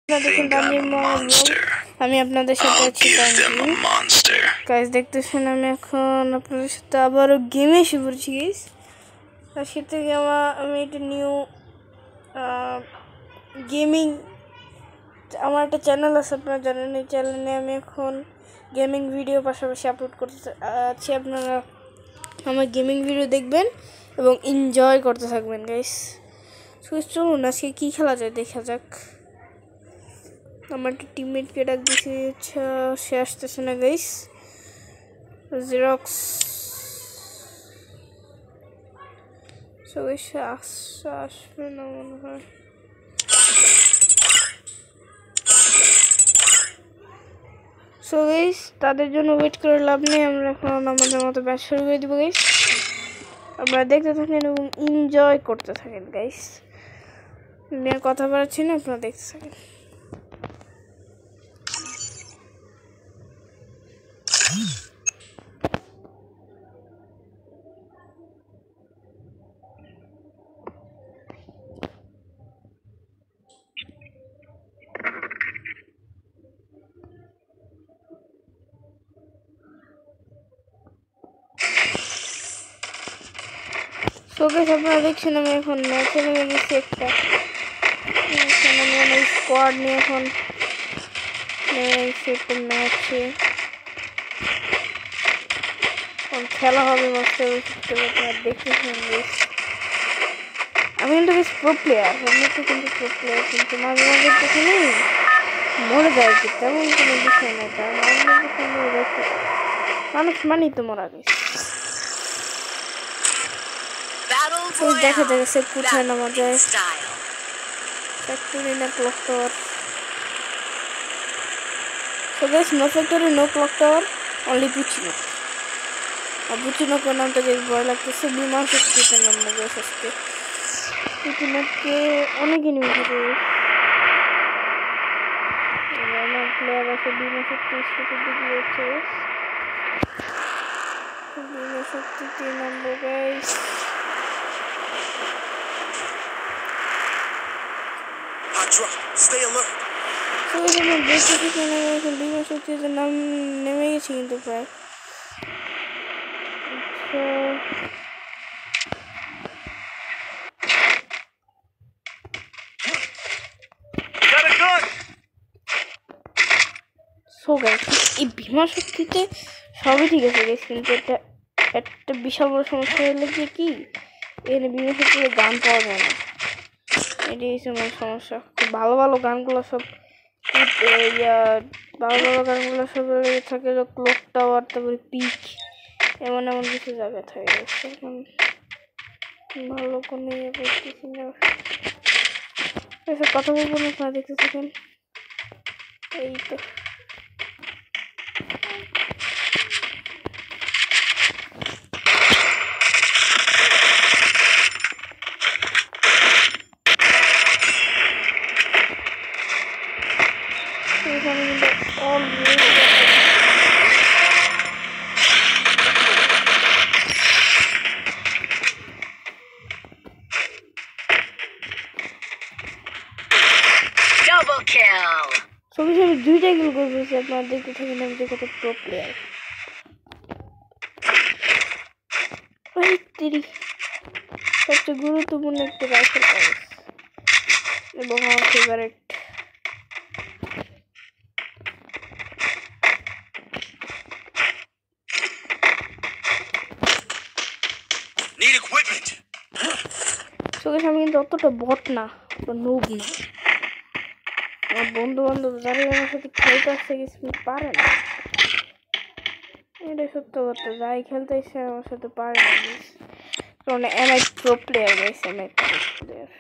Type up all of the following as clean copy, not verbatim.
দেখুন আমি আপনাদের সাথে আছি গাইস দেখতেছেন আমি এখন আপনাদের সাথে আবারও গেমে এসে পড়ছি গাইস আজকে থেকে আমি একটা নিউ গেমিং আমার একটা চ্যানেল আছে আপনারা জানেন এই চ্যানেলে আমি এখন গেমিং ভিডিও পাশাপাশি আপলোড করতে আছি আপনারা আমার গেমিং ভিডিও দেখবেন এবং এনজয় করতে থাকবেন গাইস চলুন আজকে কী খেলা যায় দেখা যাক আমার একটা টিমমেটকে ডাক দিয়েছি সে আসতেছে না গাইস জেরক্স সো গাইস আসবে না মনে হয় সো গাইস তাদের জন্য ওয়েট করে লাভ নেই আমরা এখন আমাদের মতো ব্যাচ শুরু করে দিব গাইস আপনারা দেখতে থাকেন এবং এনজয় করতে থাকেন গাইস আমি আর কথা বলছি না আপনারা দেখতে থাকেন শোকেস আপনারা দেখছেন আমি এখন ম্যাচে নেমে গেছি একটা আমি অনেক স্কোয়াড নিয়ে এখন নেমে গেছি একটা ম্যাচে খেলা হবে মস্ত আপনারা দেখতেছেন আমি কিন্তু বেশ প্রো প্লেয়ার আমি তো কিন্তু প্রো প্লেয়ার কিন্তু মাঝে মাঝে দেখে নেই মরে যায় কি তেমন কোনো বিষয় না তার মানুষ মানি তো মরা গেছে দেখা যাবে সে কোথায় নামা যায় ফ্যাক্টরি না clock tower so guys no factory no clock tower only পুচিনো আর পুচিনো কোন নাম থেকে ভয় লাগতেছে বিমান শক্তিতে নামবো গাইস আজকে পুচিনোকে অনেক এনিমি থাকে আমার প্লেয়ার আছে বিমান শক্তি স্টেপের দিকে যাচ্ছে বিমান শক্তিতে নামবো গাইস Stay alert. So আমি দেখতে কেন এখন বিমান শক্তিতে নাম নেমে গেছি কিন্তু প্রায় সো গাইস এই বিমান শক্তিতে সবই ঠিক আছে গাইস কিন্তু একটা বিশাল বড় সমস্যা হলে কি এখানে বিমান শক্তিতে গান পাওয়া যায় না এটাই হচ্ছে আমার সমস্যা ভালো ভালো গানগুলো সব ভালো ভালো গানগুলো সব থাকে ক্লক টাওয়ার তারপরে পিক এমন এমন কিছু জায়গায় থাকে এখন ভালো কোনো ইয়ে করতেছি না এসব কথা বলবো না আপনারা দেখতে থাকেন এই তো সবই আমি দুইটা কিল করতেছি আপনারা দেখতে থাকেন আমি যে কত প্রো প্লেয়ার সবচেয়ে গুরুত্বপূর্ণ একটা রাইফেল পাওয়া এবং আমার ফেভারিট আমি কিন্তু অতটা বট না নুব না আমার বন্ধু বান্ধব যারা আমার সাথে খেলতে আসতে গেছে পারে না এটা সত্য কথা যাই খেলতে এসে আমার সাথে পারে না কারণ এমআই প্রো প্লেয়ার গেছে এমআই প্রো প্লেয়ার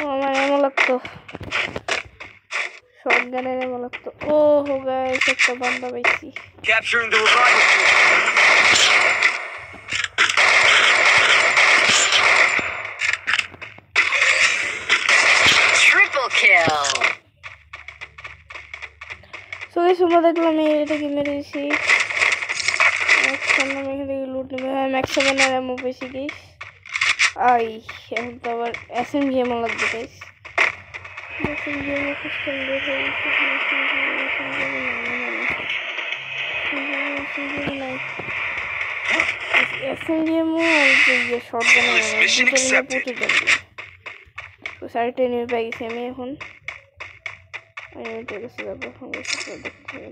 আমার এমন লাগতো শটগানের এমন লাগতো ও হো গাইস একটা বান্দা পাইছি Capturing the revival fleet. Triple kill. So guys, সময় দেখলাম এটাকে মেরেছি এখন আমি এখান থেকে লুট নেবো হ্যাঁ ম্যাক্স 7 এর এমও পেয়েছি গাইস আই এখন তো আবার এসএমজি এমও লাগবে গাইস এসএমজি এমও খুঁজতে এসএমজি এমও আর যে শটগান পৌঁছে যাবে তো সাইডে নিয়ে পেয়ে গেছি আমি এখন আমি উঠে গেছি তারপর দেখতে হবে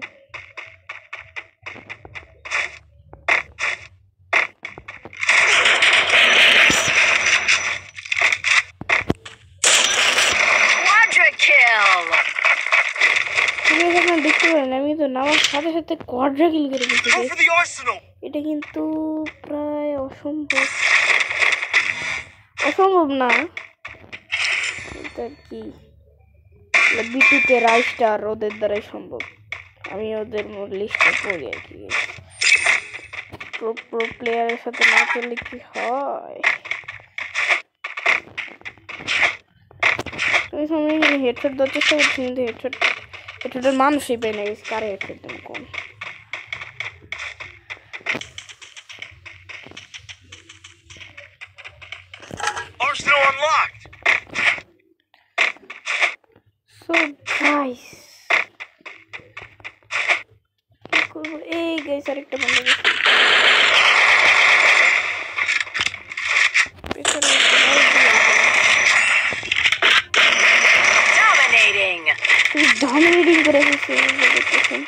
দেখতে পারেন আমি তো নামার সাথে সাথে কোয়াড্রা কিল করে দিতে এটা কিন্তু প্রায় অসম্ভব না এটা কি বিটুকে রাইস্টার ওদের দ্বারাই সম্ভব আমি ওদের লিস্টে পড়ি আর কি প্রো প্লেয়ারের সাথে না খেললে কি হয় আমি হেডশট দেওয়ার চেষ্টা করছি কিন্তু হেডশটের মানুষই পেয়ে না গেছে কারে হেডশট দেন কোন Arsenal unlocked. So guys, hey guys, আরেকটা বন্ধ dominating করে ফেলছে দেখতেছেন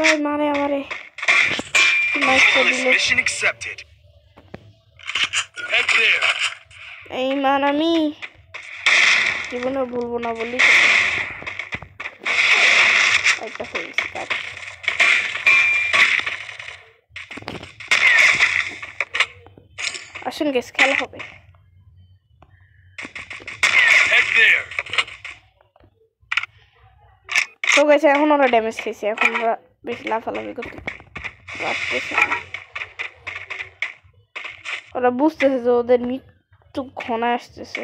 ওই মারে আমারে Mission accepted. Head there. এই মান আমি জীবনে ভুলবো না বলি একটা ফেস কাট আসুন গেস খেলা হবে Head there. তো গেছে এখন ওরা ড্যামেজ খেয়েছে এখন ওরা বেশি লাফালাফি করতে পারতেছে না ওরা বুঝতেছে যে ওদের মৃত্যু ঘনায় আসতেছে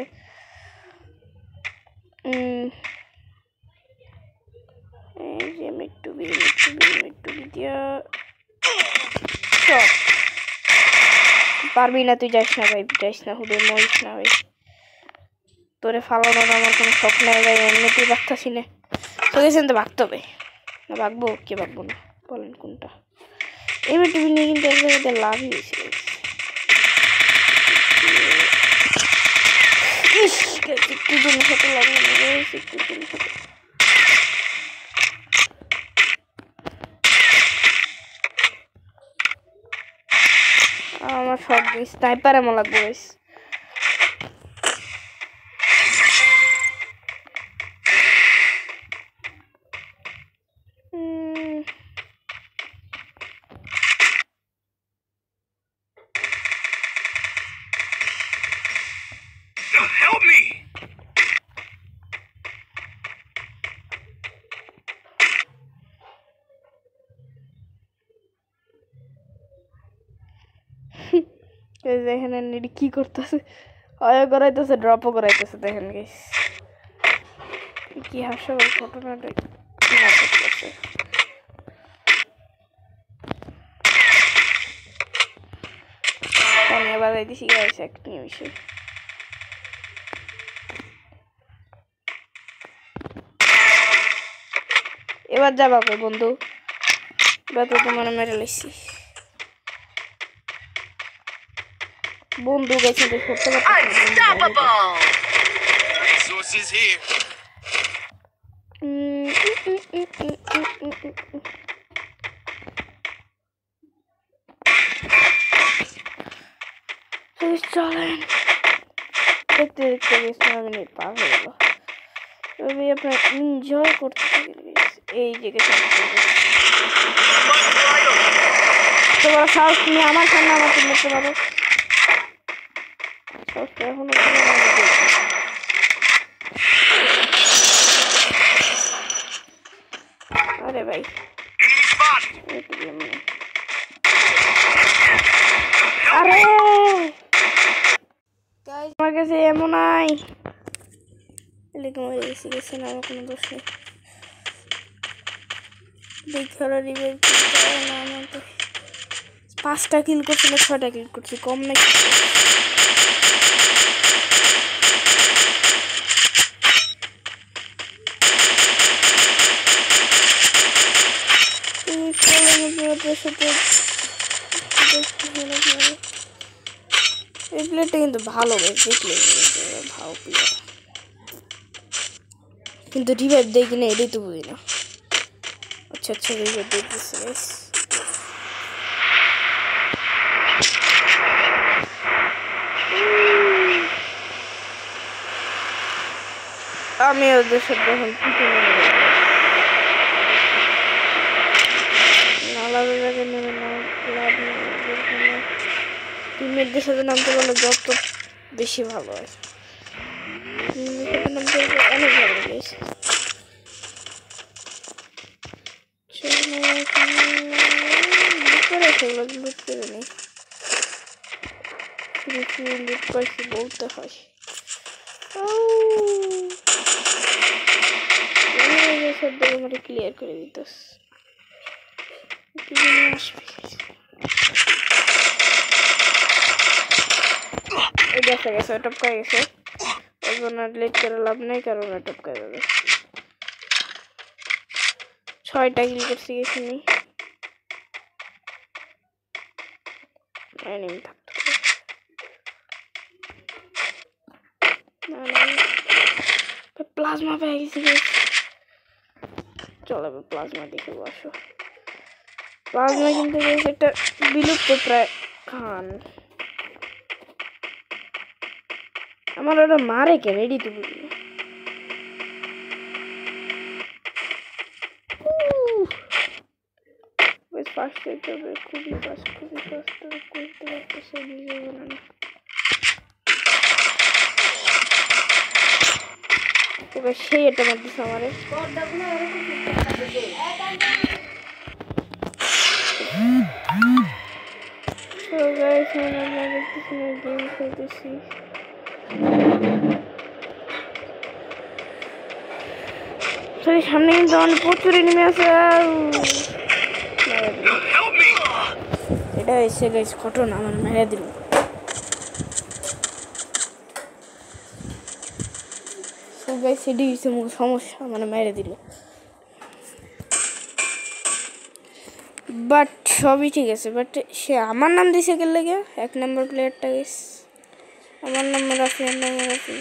এই যে মৃত্যু দিয়া পারবি না তুই যাইস না ভাই যাইস না হুদে মরিস না ভাই তোরে ফালানোর আমার কোনো শখ নাই ভাই এমনিতেই ভাগতাছি না তো গেছেন তো ভাগতে হবে না ভাগবো কে ভাগবো না বলেন কোনটা এই মৃত্যু নিয়ে কিন্তু এক জায়গাতে লাভই হয়েছে আমার সব স্নাইপার এমন লাগবে Help me. এখানে নিডি কি করতেছে অয় করাইতেছে ড্রপও করাইতেছে দেখেন গাইস কি হাস্যকর ঘটনাটা করতেছে আমি বাজাই দিছি গাইস এক নিমিষে এবার যাবা কই বন্ধু এবার তো তোমার মেরে লইছি বন্ধু গেছে তো করতে Resources here. চলেন দেখতে দেখতে 20 মিনিট পার হয়ে গেল তবে আপনার এনজয় করতে থাকেন এই জায়গাটা তোমার সাহস তুমি আমার সামনে আমাকে নিতে পারো এখনো আরে ভাই আরে আমার কাছে এমন নাই লেগে মরে গেছি, গেছেন আমার কোনো দোষ নেই। দেখে রিভাইভ না আমাকে 5টা কিল করছি না 6টা কিল করছি, কম নাকি? এই প্লেয়ারটা কিন্তু ভালো, বেশ দেখলে ভালো প্লেয়ার, কিন্তু রিভাইভ দেয় কিনা এটাই তো বুঝি না। আচ্ছা আচ্ছা রিভাইভ দিতেছে বেশ। আমি ওদের সাথে এখন নালাকে নেমে টিমমেটদের সাথে নামতে পারলে যত বেশি ভালো হয়। নামতে অনেক ভালো লেগেছে। লুট করে নেই, লুট পাইছি বলতে হয়। ক্লিয়ার করে দিতেস দেখা গেছে, টপকা গেছে। ওই জন্য লেট করে লাভ নেই, কারণ টপকা যাবে। 6টা কিল করছি গেছি নি, প্লাজমা পেয়ে গেছি। চলো প্লাজমা দেখে বসো। প্লাজমা কিন্তু একটা বিলুপ্ত প্রায় খান। আমার ওটা মারে কেন এডি তো বুঝি না। ফার্স্ট হইতে হবে, খুবই ফার্স্ট করতে পারতেছে ভিডিও বানানো। ওকে সেই এটা মারতেছে আমারে। So guys, আমি দেখতেছি না, গেম খেলতেছি। সামনে কিন্তু অনেক প্রচুর এনিমি আছে। এটা এসে গাইস ঘটনা আমার মেরে দিল। গাইস এটি হচ্ছে মূল সমস্যা, মানে মেরে দিল। বাট সবই ঠিক আছে, বাট সে আমার নাম দিছে কে লাগে 1 নম্বর প্লেয়ারটা গাইস। আমার নাম্বার আছে, নাম্বার আছে,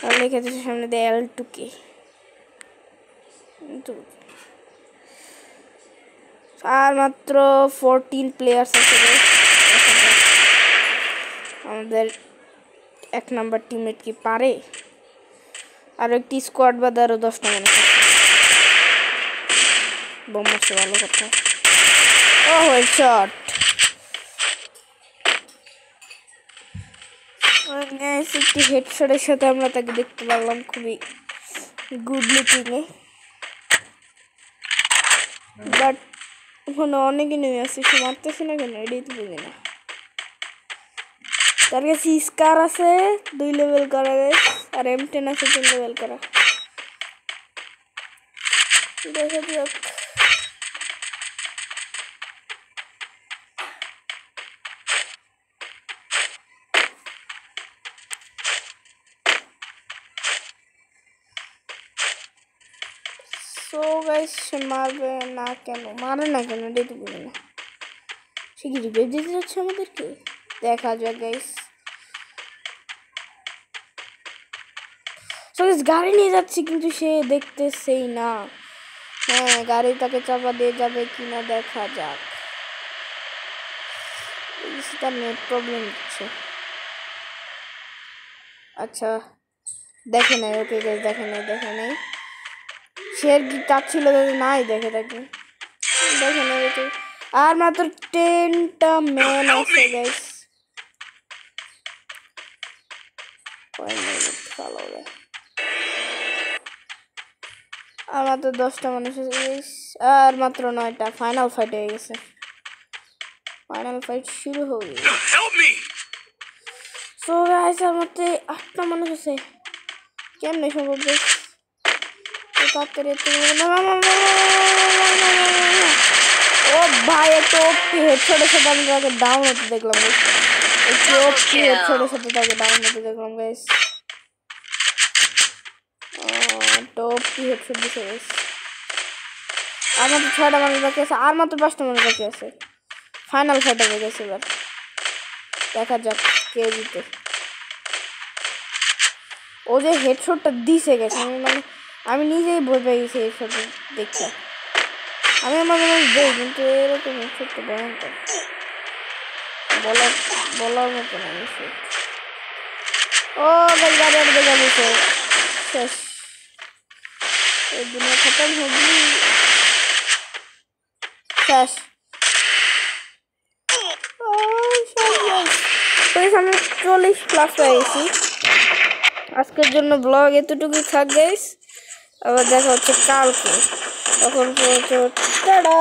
আর লিখে দিয়েছে সামনে দিয়ে L2K। আর মাত্র 14 প্লেয়ার্স আছে আমাদের। 1 নাম্বার টিমমেট কি পারে? আর একটি স্কোয়াড বাদে আরো 10টা মানুষ আছে। বোম মারছে, ভালো কথা। ও হেডশট। একটি হেডশটের সাথে আমরা তাকে দেখতে পারলাম খুবই গুড লুকিং এ। বাট ওখানে অনেক নেমে আসছে, সে মারতেছে না কেন এটাই তো বুঝি না। তার কাছে স্কার আছে 2 লেভেল করা, আর M10 আছে 3 লেভেল করা। দেখা যাক। সো গাইস সে মারবে না কেন, মারে না কেন এটাই তো বুঝি না। সে কি রিভাইভ দিতে যাচ্ছে আমাদেরকে? দেখা যাক গাইস। সো গাইস গাড়ি নিয়ে যাচ্ছি কিন্তু সে দেখতেছেই না। হ্যাঁ গাড়ি তাকে চাপা দিয়ে যাবে কিনা দেখা যাক। তার নেট প্রবলেম হচ্ছে। আচ্ছা দেখে নাই, ওকে গাইস দেখে নাই। সে কি চাচ্ছিল নাই দেখে তাকে দেখে নাই। আর মাত্র 10টা ম্যান আছে গাইস। আর মাত্র 10টা মানুষ আছে, আর মাত্র 9টা। ফাইনাল ফাইট হয়ে গেছে, ফাইনাল ফাইট শুরু হয়ে গেছে। সো গাইস আর মাত্র 8টা মানুষ আছে। কেমনে সম্ভব গাইস তাড়াতাড়ি ও ভাই একটা ওপি হেডশটের সাথে আমি তাকে ডাউন হতে দেখলাম একটু ওপি হেডশটের সাথে তাকে ডাউন হতে দেখলাম গাইস ওপি হেডশট দিছে গাইস আর মাত্র 6টা মানুষ বাকি আছে আর মাত্র 5টা মানুষ বাকি আছে ফাইনাল ফাইট হয়ে গেছে এবার দেখা যাক কে জিতে ও যে হেডশটটা দিছে গেছে আমি নিজেই ভয় পেয়ে গেছি হেডশট দেখতে আমি আমার মনে দেই কিন্তু এরকম হেডশটটা ভয়ঙ্কর বলার মতো না হেডশট ও ভাই গাড়ি দেখা গেছে শেষ এই দুনিয়া খতম হবে শেষ আমি 40+ হয়ে গেছি আজকের জন্য ব্লগ এতটুকুই থাক গাইস আবার দেখা হচ্ছে কালকে তখন টাটা